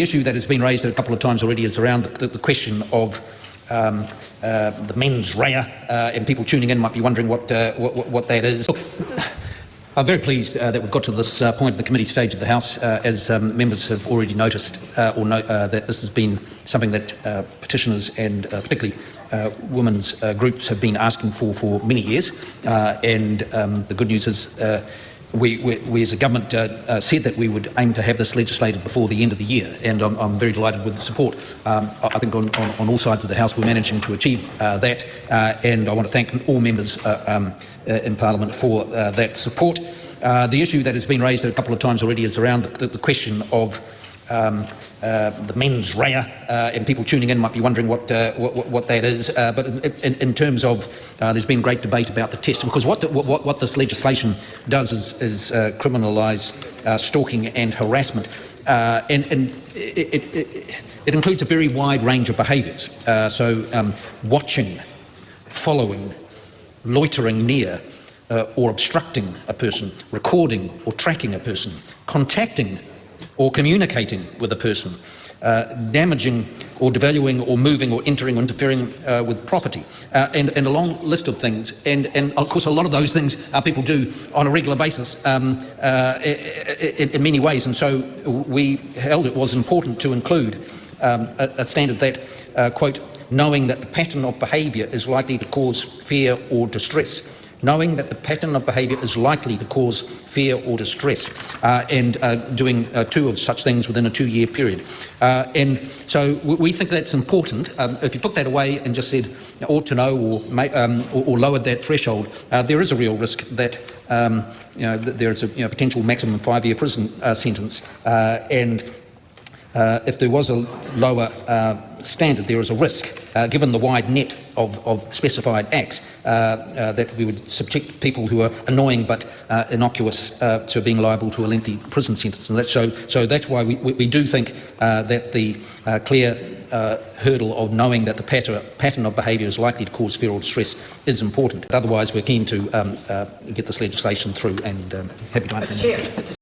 issue that has been raised a couple of times already is around the question of the mens rea, and people tuning in might be wondering what that is. Look, I'm very pleased that we've got to this point of the committee stage of the House, as members have already noticed that this has been something that petitioners and particularly women's groups have been asking for many years, and the good news is we as a government said that we would aim to have this legislated before the end of the year, and I'm very delighted with the support. I think on all sides of the House we're managing to achieve that, and I want to thank all members in Parliament for that support. The issue that has been raised a couple of times already is around the question of the mens rea, and people tuning in might be wondering what that is. But in terms of, there's been great debate about the test, because what this legislation does is criminalise stalking and harassment, and it includes a very wide range of behaviours. So watching, following, loitering near, or obstructing a person, recording or tracking a person, contacting or communicating with a person, damaging or devaluing or moving or entering or interfering with property, and a long list of things. And of course a lot of those things people do on a regular basis in many ways, and so we held it was important to include a standard that, quote, knowing that the pattern of behaviour is likely to cause fear or distress. Knowing that the pattern of behaviour is likely to cause fear or distress, and doing two of such things within a 2-year period. And so we think that's important. If you took that away and just said ought to know, or lowered that threshold, there is a real risk that there is a potential maximum 5-year prison sentence, and if there was a lower standard, there is a risk, given the wide net of specified acts, that we would subject people who are annoying but innocuous to being liable to a lengthy prison sentence. And so that's why we do think that the clear hurdle of knowing that the pattern of behaviour is likely to cause fear or distress is important. Otherwise, we're keen to get this legislation through, and happy to answer.